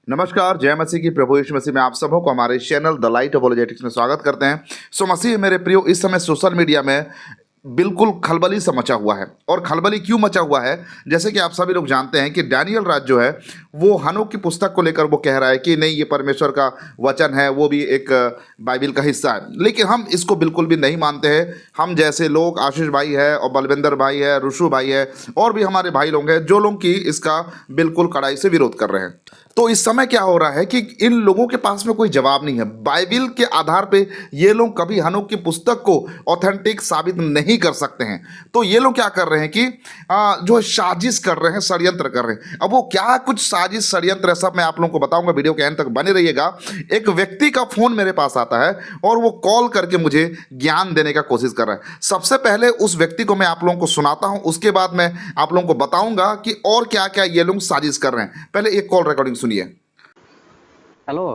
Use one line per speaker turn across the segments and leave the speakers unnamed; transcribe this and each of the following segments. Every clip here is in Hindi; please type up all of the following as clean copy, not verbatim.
नमस्कार, जय मसीह की। प्रभु यीशु मसीह में आप सबों को हमारे चैनल द लाइट अपोलोजेटिक्स में स्वागत करते हैं। मसीह मेरे प्रियो, इस समय सोशल मीडिया में बिल्कुल खलबली सा मचा हुआ है। और खलबली क्यों मचा हुआ है? जैसे कि आप सभी लोग जानते हैं कि डैनियल राज जो है वो हनोक की पुस्तक को लेकर वो कह रहा है कि नहीं, ये परमेश्वर का वचन है, वो भी एक बाइबिल का हिस्सा है। लेकिन हम इसको बिल्कुल भी नहीं मानते हैं। हम जैसे लोग, आशीष भाई है और बलविंदर भाई है, रुशु भाई है और भी हमारे भाई लोग हैं जो लोग की इसका बिल्कुल कड़ाई से विरोध कर रहे हैं। तो इस समय क्या हो रहा है कि इन लोगों के पास में कोई जवाब नहीं है। बाइबिल के आधार पे ये लोग कभी हनोक की पुस्तक को ऑथेंटिक साबित नहीं कर सकते हैं। तो ये लोग क्या कर रहे हैं कि जो साजिश कर रहे हैं, षड्यंत्र कर रहे हैं। अब वो क्या कुछ साजिश षड्यंत्र है, सब मैं आप लोगों को बताऊंगा। वीडियो के एंड तक बने रहिएगा। एक व्यक्ति का फोन मेरे पास आता है और वो कॉल करके मुझे ज्ञान देने का कोशिश कर रहा है। सबसे पहले उस व्यक्ति को मैं आप लोगों को सुनाता हूं, उसके बाद मैं आप लोगों को बताऊंगा कि और क्या क्या ये लोग साजिश कर रहे हैं। पहले एक कॉल रिकॉर्डिंग सुनिए।
हेलो।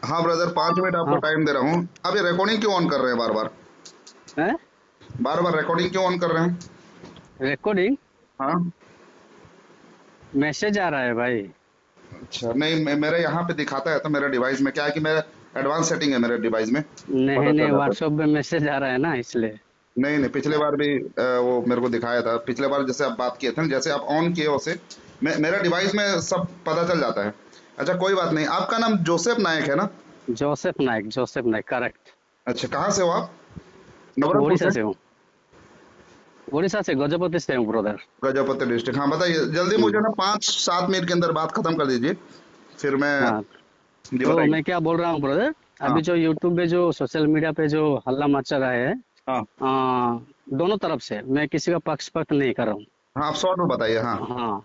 हाँ ब्रदर, 5 मिनट आपको
हाँ।
टाइम दे रहा हूँ। अब ये रिकॉर्डिंग क्यों ऑन कर रहे हैं? बार बार
हैं?
बार बार रिकॉर्डिंग क्यों ऑन कर रहे हैं?
रिकॉर्डिंग
हाँ,
मैसेज आ रहा है भाई।
अच्छा। नहीं, मेरे यहाँ पे दिखाता है तो मेरे डिवाइस में क्या है कि मेरा एडवांस सेटिंग है मेरे डिवाइस में,
नहीं
पता
नहीं,
चल जाता है।
व्हाट्सएप पे मैसेज आ रहा है ना, इसलिए।
नहीं नहीं, पिछले बार भी वो मेरे को दिखाया था। पिछले बार जैसे आप बात किए थे ना, जैसे आप ऑन किए उसे मेरा डिवाइस में सब पता चल जाता है। अच्छा, कोई बात नहीं। आपका नाम जोसेफ नायक है ना?
Joseph Naik, Joseph Naik, correct.
अच्छा, कहाँ से हो आप? नवरंगपुर
उड़ीसा
से?
से हूँ। उड़ीसा से गजपति से हूँ ब्रदर।
गजपति डिस्ट्रिक्ट। हाँ, बताइए जल्दी, मुझे
हम्म।
ना 5-7 मिनट के अंदर बात खत्म कर दीजिए, फिर मैं।
हाँ,
जी
तो
बताइए।
मैं क्या बोल रहा हूँ ब्रदर।
हाँ
अभी जो यूट्यूब पे, जो सोशल मीडिया पे जो हल्ला मचा रहा है,
हाँ
दोनों तरफ से, मैं किसी का पक्षपात नहीं कर रहा हूँ।
हाँ, आप शॉर्ट में बताइए। हाँ
हाँ।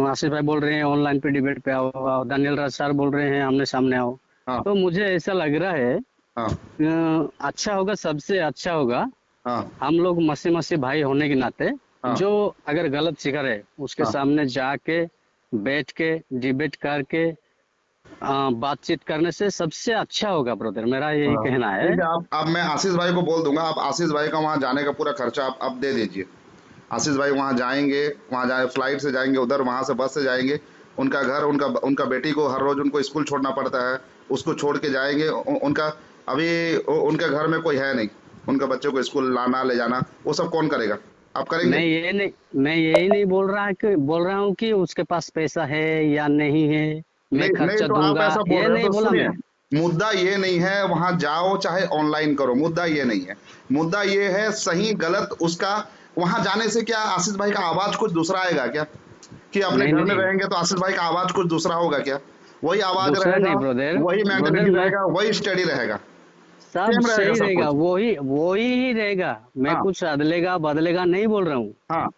आशीष भाई बोल रहे हैं ऑनलाइन पे डिबेट पे आओ, और दानियल राज सर बोल रहे हैं आमने सामने आओ।
हाँ
तो मुझे ऐसा लग रहा है,
हाँ
अच्छा होगा, सबसे अच्छा होगा,
हाँ
हम लोग मसीह मसीह भाई होने के नाते,
हाँ
जो अगर गलत सिखर है उसके
हाँ।
सामने जाके बैठ के डिबेट करके बातचीत करने से सबसे अच्छा होगा ब्रदर, मेरा यही
हाँ,
कहना है।
ठीक है। आप अब मैं आशीष भाई को बोल दूंगा। आप आशीष भाई का वहाँ जाने का पूरा खर्चा आप दे दीजिए। आशीष भाई वहाँ जाएंगे, वहाँ जाए फ्लाइट से जाएंगे उधर, वहाँ से बस से जाएंगे। उनका घर, उनका उनका बेटी को हर रोज उनको स्कूल छोड़ना पड़ता है, उसको छोड़ के जाएंगे। उनका अभी उनके घर में कोई है नहीं। उनका बच्चों को स्कूल लाना ले जाना वो सब कौन करेगा? आप करेंगे?
मैं यही नहीं बोल रहा हूँ कि उसके पास पैसा है या नहीं है, मैं
नहीं नहीं,
खर्चा
तो आप
दूंगा,
ऐसा बोल
ये
रहे हो
नहीं
तो
बोला
सुनिए।
मैं।
मुद्दा ये नहीं है वहां जाओ चाहे ऑनलाइन करो, मुद्दा ये नहीं है। मुद्दा ये है सही गलत उसका। वहां जाने से क्या आशीष भाई का आवाज कुछ दूसरा आएगा क्या? कि अपने
नहीं
घर
नहीं
में
नहीं,
रहेंगे तो आशीष भाई का आवाज कुछ दूसरा होगा क्या? वही आवाज
दूसरा
रहेगा,
नहीं ब्रदर।
वही
ब्रदर
मेंटेलिटी
मैं,
रहेगा, वही स्टडी रहेगा,
सब
सेम रहेगा
सही
सब
रहेगा,
कुछ।
वही वही ही रहेगा। मैं
हाँ
कुछ अदलेगा बदलेगा नहीं बोल रहा हूँ।
हाँ।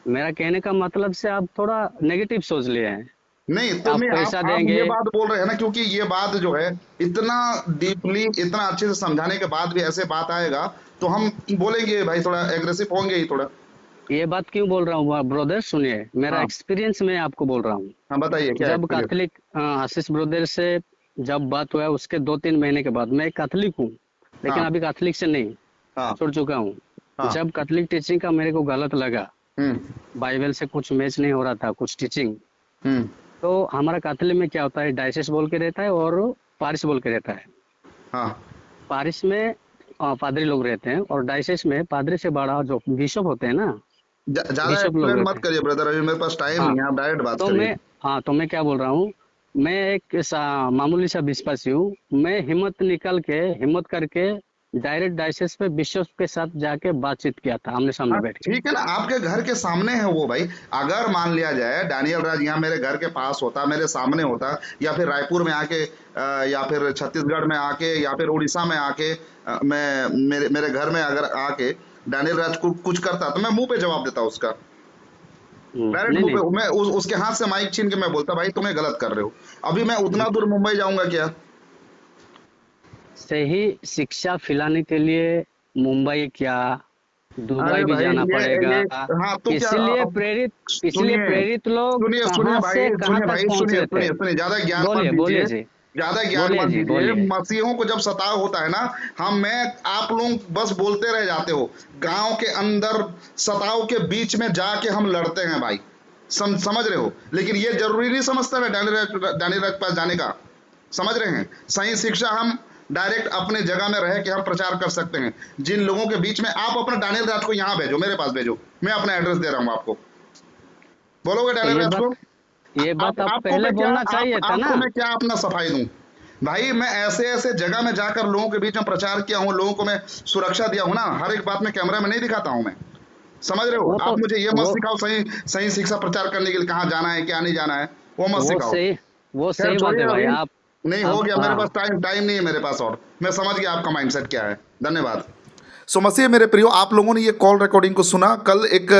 मेरा कहने का मतलब से आप थोड़ा नेगेटिव सोच लिए हैं।
नहीं तो
आप
नहीं,
पैसा
आप
देंगे।
ये बात बोल रहे हैं ना, क्योंकि ये बात जो है इतना डीपली, इतना अच्छे से समझाने के बाद भी ऐसे बात आएगा तो हम बोलेंगे भाई, थोड़ा एग्रेसिव होंगे ही थोड़ा।
ये बात क्यों बोल रहा हूँ ब्रदर, सुनिए, मेरा
हाँ
एक्सपीरियंस मैं आपको बोल रहा हूँ।
हाँ, बताइए क्या
जब
एक्सपीरियंस।
कैथलिक आशीष ब्रदर से जब बात हुआ, उसके 2-3 महीने के बाद, मैं कैथलिक हूँ लेकिन
हाँ
अभी कैथलिक से नहीं,
हाँ
छोड़ चुका हूँ।
हाँ।
जब कैथलिक टीचिंग का मेरे को गलत लगा,
हम्म
बाइबल से कुछ मैच नहीं हो रहा था, कुछ टीचिंग।
हम्म।
तो हमारा कैथलिक में क्या होता है, डायसिस बोल के रहता है और पारिश बोल के रहता है।
हाँ,
पारिश में पादरी लोग रहते हैं, और डायसिस में पादरी से बड़ा जो बिशप होते हैं ना,
ज्यादा
बिशप लोग
एक्सप्लेन मत
रहते हैं।
करिए ब्रदर, अभी मेरे पास टाइम
हाँ,
नहीं है, आप डायरेक्ट बात
तो
करिए।
मैं हाँ, तो मैं क्या बोल रहा हूँ, मैं एक मामूली सा विश्वासी हूँ। मैं हिम्मत करके डायरेक्ट डायसिस पे बिशप के साथ जाके बातचीत किया था, आमने सामने
हाँ
बैठ के।
ठीक है ना, आपके घर के सामने है वो भाई। अगर मान लिया जाए डैनियल राज यहाँ मेरे घर के पास होता, मेरे सामने होता, या फिर रायपुर में आके या फिर छत्तीसगढ़ में आके या फिर उड़ीसा में आके मैं मेरे मेरे घर में अगर आके डैनियल राज को कुछ करता तो मैं मुंह पे जवाब देता उसका। डायरेक्ट
नहीं
मुंह
नहीं,
पे मैं उसके हाथ से माइक छीन के मैं बोलता भाई तुम्हें गलत कर रहे हो। अभी मैं उतना दूर मुंबई जाऊंगा क्या?
सही शिक्षा फैलाने के लिए मुंबई क्या, दुबई
अरे
भी
भाई,
जाना पड़ेगा।
ये हाँ तो क्या
इसलिए
अब
प्रेरित इसलिए
सुनिए
प्रेरित लोग
सुनिए सुनिए
कहाँ
भाई,
से कहाँ
सुनिए
तक
भाई,
पहुंच
सुनिए
रहे थे।
सुनिए सुनिए, ज्यादा ज्ञान मत
बोलिए बोलिए
दीजिए।
जी।
ज्यादा ज्ञान
बोलिए
मत
जी,
दीजिए।
बोलिए।
मसीहों को जब सताव होता है ना, मैं आप लोग बस बोलते रह जाते हो। गांव के अंदर सताव के बीच में जाके हम लड़ते हैं भाई। समझ रहे हो? लेकिन ये जरूरी नहीं समझता मैं डैनियल राज के पास जाने का। समझ रहे हैं? सही शिक्षा हम डायरेक्ट अपने जगह में रह के हम प्रचार कर सकते हैं। जिन लोगों के बीच में आप अपना डैनियल राज को यहाँ भेजो, मेरे पास भेजो, मैं अपना एड्रेस दे रहा हूँ आपको। बोलोगे
तो
डैनियल राज को?
ये बात आप
आपको
पहले
मैं क्या
बोलना चाहिए था ना।
आपको मैं क्या अपना सफाई दूं? भाई मैं ऐसे ऐसे जगह में जाकर लोगों के बीच में प्रचार किया हूँ, लोगों को मैं सुरक्षा दिया हूँ ना। हर एक बात में कैमरा में नहीं दिखाता हूँ मैं। समझ रहे हो?
वो तो
आप मुझे ये मत
वो
सिखाओ सही सही शिक्षा प्रचार करने के लिए कहाँ जाना है क्या नहीं जाना है, वो मत
वो
सिखाओ।
सही वो
खैर
सही बात
छोड़िए
है भाई।
अभी,
आप
नहीं हो
अब
गया मेरे पास टाइम, नहीं है मेरे पास। और मैं समझ गया आपका माइंडसेट क्या है। धन्यवाद। सो मसीह मेरे प्रियो, आप लोगों ने ये कॉल रिकॉर्डिंग को सुना। कल एक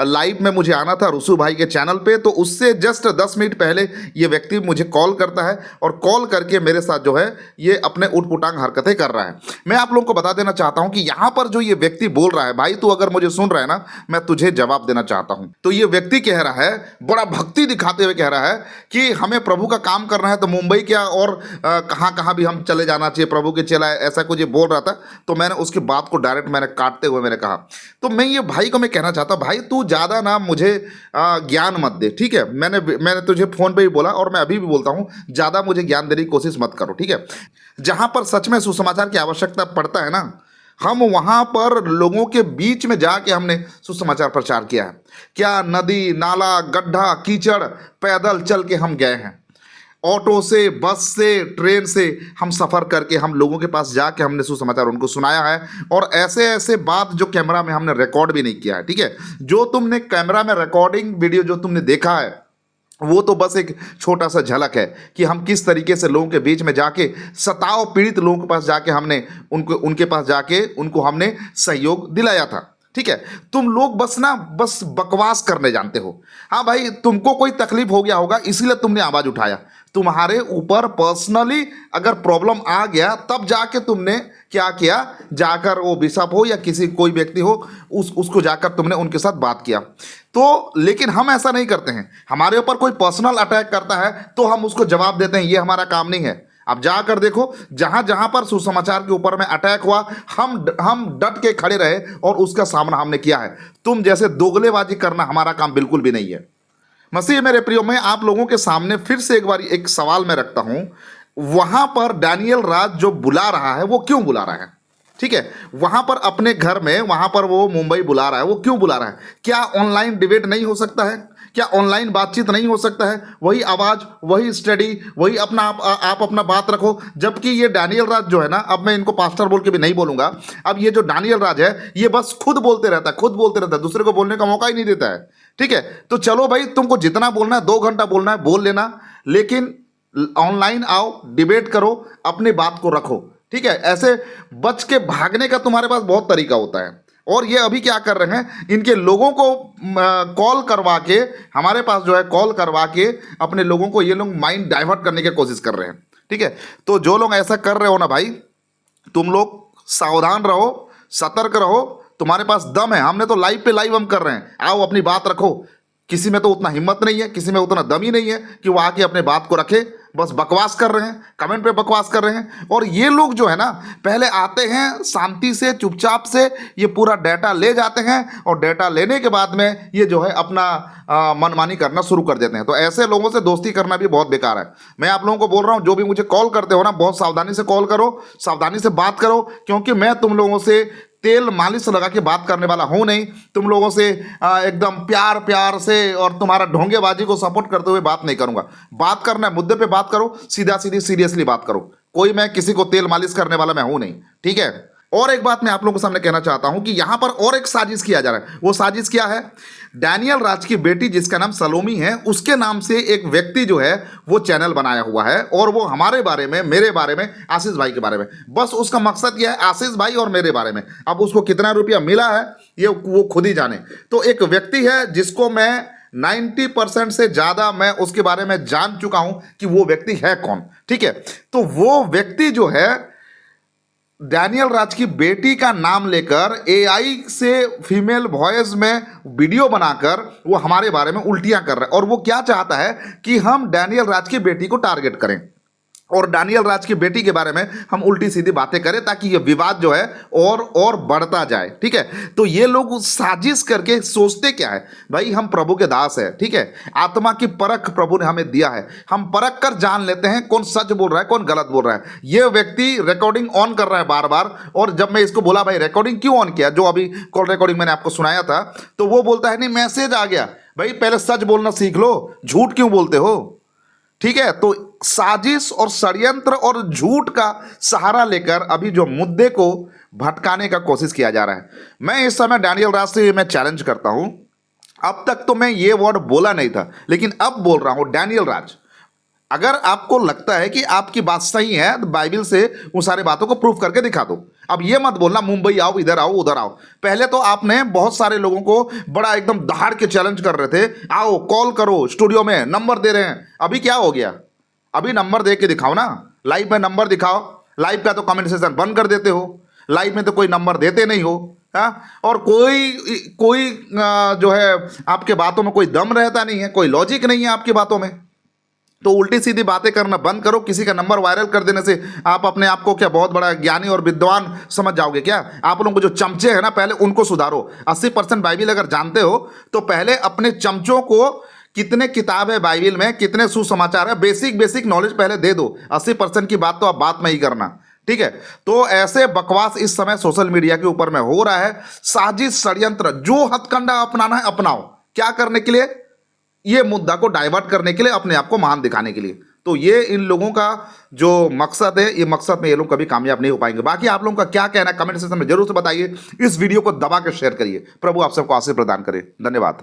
लाइव में मुझे आना था रुसु भाई के चैनल पे, तो उससे जस्ट 10 मिनट पहले ये व्यक्ति मुझे कॉल करता है और कॉल करके मेरे साथ जो है ये अपने उटपुटांग हरकतें कर रहा है। मैं आप लोगों को बता देना चाहता हूं कि यहाँ पर जो ये व्यक्ति बोल रहा है, भाई तू अगर मुझे सुन रहा है ना, मैं तुझे जवाब देना चाहता हूं। तो ये व्यक्ति कह रहा है, बड़ा भक्ति दिखाते हुए कह रहा है कि हमें प्रभु का काम करना है, तो मुंबई क्या और कहाँ कहाँ भी हम चले जाना चाहिए, प्रभु के चेला, ऐसा कुछ ये बोल रहा था। तो मैंने उसकी बात को डायरेक्ट मैंने काटते हुए मैंने कहा, तो मैं ये भाई को मैं कहना चाहता हूं, भाई तू ज़्यादा ना मुझे ज्ञान मत दे, ठीक है? मैंने तुझे फ़ोन पे ही बोला और मैं अभी भी बोलता हूं, ज़्यादा मुझे ज्ञान देने की कोशिश मत करो, ठीक है? जहां पर सच में सुसमाचार की आवश्यकता पड़ता है ना, हम वहां पर लोगों के बीच में जाके हमने सुसमाचार प्रचार किया है। क्या नदी नाला गड्ढा कीचड़ पैदल चल के हम गए हैं, ऑटो से, बस से, ट्रेन से हम सफ़र करके हम लोगों के पास जाके हमने सुसमाचार उनको सुनाया है। और ऐसे ऐसे बात जो कैमरा में हमने रिकॉर्ड भी नहीं किया है, ठीक है? जो तुमने कैमरा में रिकॉर्डिंग वीडियो जो तुमने देखा है, वो तो बस एक छोटा सा झलक है कि हम किस तरीके से लोगों के बीच में जाके सताव पीड़ित लोगों के पास जाके हमने उनके पास जाके उनको हमने सहयोग दिलाया था, ठीक है? तुम लोग बस बकवास करने जानते हो। हाँ भाई, तुमको कोई तकलीफ हो गया होगा इसीलिए तुमने आवाज़ उठाया। तुम्हारे ऊपर पर्सनली अगर प्रॉब्लम आ गया तब जाके तुमने क्या किया, जाकर वो बिशप हो या किसी कोई व्यक्ति हो उसको जाकर तुमने उनके साथ बात किया। तो लेकिन हम ऐसा नहीं करते हैं। हमारे ऊपर कोई पर्सनल अटैक करता है तो हम उसको जवाब देते हैं, ये हमारा काम नहीं है। अब जाकर देखो, जहां जहां पर सुसमाचार के ऊपर में अटैक हुआ, हम डट के खड़े रहे और उसका सामना हमने किया है। तुम जैसे दोगलेबाजी करना हमारा काम बिल्कुल भी नहीं है। मसीह मेरे प्रियो, मैं आप लोगों के सामने फिर से एक बार एक सवाल मैं रखता हूं, वहां पर डैनियल राज जो बुला रहा है वो क्यों बुला रहा है, ठीक है? वहां पर अपने घर में, वहां पर वो मुंबई बुला रहा है, वो क्यों बुला रहा है? क्या ऑनलाइन डिबेट नहीं हो सकता है? क्या ऑनलाइन बातचीत नहीं हो सकता है? वही आवाज, वही स्टडी, वही अपना आप अपना बात रखो। जबकि ये डैनियल राज जो है ना, अब मैं इनको पास्टर बोल के भी नहीं बोलूंगा, अब ये जो डैनियल राज है ये बस खुद बोलते रहता है, दूसरे को बोलने का मौका ही नहीं देता है, ठीक है? तो चलो भाई, तुमको जितना बोलना है 2 घंटा बोलना है बोल लेना, लेकिन ऑनलाइन आओ, डिबेट करो, अपनी बात को रखो, ठीक है? ऐसे बच के भागने का तुम्हारे पास बहुत तरीका होता है। और ये अभी क्या कर रहे हैं, इनके लोगों को कॉल करवा के, हमारे पास जो है कॉल करवा के अपने लोगों को ये लोग माइंड डाइवर्ट करने की कोशिश कर रहे हैं, ठीक है? तो जो लोग ऐसा कर रहे हो ना भाई, तुम लोग सावधान रहो, सतर्क रहो। तुम्हारे पास दम है, हमने तो लाइव पे लाइव हम कर रहे हैं, आओ अपनी बात रखो। किसी में तो उतना हिम्मत नहीं है, किसी में उतना दम ही नहीं है कि वो आके अपने बात को रखे। बस बकवास कर रहे हैं, कमेंट पे बकवास कर रहे हैं। और ये लोग जो है ना, पहले आते हैं शांति से, चुपचाप से ये पूरा डाटा ले जाते हैं और डाटा लेने के बाद में ये जो है अपना मनमानी करना शुरू कर देते हैं। तो ऐसे लोगों से दोस्ती करना भी बहुत बेकार है। मैं आप लोगों को बोल रहा हूँ, जो भी मुझे कॉल करते हो ना, बहुत सावधानी से कॉल करो, सावधानी से बात करो, क्योंकि मैं तुम लोगों से तेल मालिश लगा के बात करने वाला हूं नहीं। तुम लोगों से एकदम प्यार प्यार से और तुम्हारा ढोंगेबाजी को सपोर्ट करते हुए बात नहीं करूंगा। बात करना है, मुद्दे पे बात करो, सीधा सीधी सीरियसली बात करो। कोई मैं किसी को तेल मालिश करने वाला मैं हूं नहीं, ठीक है? और एक बात मैं आप लोगों के सामने कहना चाहता हूं कि यहां पर और एक साजिश किया जा रहा है। वो साजिश क्या है? डैनियल राज की बेटी जिसका नाम सलोमी है, उसके नाम से एक व्यक्ति जो है वो चैनल बनाया हुआ है, और वो हमारे बारे में, मेरे बारे में, आशीष भाई के बारे में, बस उसका मकसद यह है आशीष भाई और मेरे बारे में। अब उसको कितना रुपया मिला है ये वो खुद ही जाने। तो एक व्यक्ति है जिसको मैं 90% से ज्यादा मैं उसके बारे में जान चुका हूं कि वो व्यक्ति है कौन, ठीक है? तो वो व्यक्ति जो है डैनियल राज की बेटी का नाम लेकर एआई से फीमेल वॉइस में वीडियो बनाकर वो हमारे बारे में उल्टियां कर रहा है। और वो क्या चाहता है कि हम डैनियल राज की बेटी को टारगेट करें। और दानियल राज की बेटी के बारे में हम उल्टी सीधी बातें करें ताकि ये विवाद जो है और बढ़ता जाए। ठीक है, तो ये लोग साजिश करके सोचते क्या है भाई, हम प्रभु के दास है, ठीक है, आत्मा की परख प्रभु ने हमें दिया है, हम परख कर जान लेते हैं कौन सच बोल रहा है कौन गलत बोल रहा है। ये व्यक्ति रिकॉर्डिंग ऑन कर रहा है बार बार, और जब मैं इसको बोला भाई रिकॉर्डिंग क्यों ऑन किया, जो अभी कॉल रिकॉर्डिंग मैंने आपको सुनाया था, तो वो बोलता है नहीं मैसेज आ गया। भाई पहले सच बोलना सीख लो, झूठ क्यों बोलते हो। ठीक है, तो साजिश और षड्यंत्र और झूठ का सहारा लेकर अभी जो मुद्दे को भटकाने का कोशिश किया जा रहा है, मैं इस समय दानियल राज से मैं चैलेंज करता हूं। अब तक तो मैं ये वर्ड बोला नहीं था, लेकिन अब बोल रहा हूं दानियल राज, अगर आपको लगता है कि आपकी बात सही है तो बाइबल से उन सारी बातों को प्रूफ करके दिखा दो। अब ये मत बोलना मुंबई आओ, इधर आओ, उधर आओ। पहले तो आपने बहुत सारे लोगों को बड़ा एकदम दहाड़ के चैलेंज कर रहे थे, आओ कॉल करो स्टूडियो में, नंबर दे रहे हैं। अभी क्या हो गया, अभी नंबर दे के दिखाओ ना, लाइव में नंबर दिखाओ। लाइव का तो कमेंट सेक्शन बंद कर देते हो, लाइव में तो कोई नंबर देते नहीं हो। हाँ, और कोई जो है आपके बातों में कोई दम रहता नहीं है, कोई लॉजिक नहीं है आपकी बातों में। तो उल्टी सीधी बातें करना बंद करो। किसी का नंबर वायरल कर देने से आप अपने आप को क्या बहुत बड़ा ज्ञानी और विद्वान समझ जाओगे क्या। आप लोगों को जो चमचे हैं ना, पहले उनको सुधारो। 80% बाइबिल अगर जानते हो तो पहले अपने चमचों को कितने किताब है बाइबिल में, कितने सुसमाचार है, बेसिक नॉलेज पहले दे दो। 80% की बात तो आप बात में ही करना। ठीक है, तो ऐसे बकवास इस समय सोशल मीडिया के ऊपर में हो रहा है। साजिश षड्यंत्र, जो हथकंडा अपनाना है अपनाओ। क्या करने के लिए, ये मुद्दा को डाइवर्ट करने के लिए, अपने आप को महान दिखाने के लिए। तो ये इन लोगों का जो मकसद है, ये मकसद में ये लोग कभी कामयाब नहीं हो पाएंगे। बाकी आप लोगों का क्या कहना है कमेंट सेक्शन में जरूर से बताइए। इस वीडियो को दबा के शेयर करिए। प्रभु आप सबको आशीष प्रदान करे। धन्यवाद।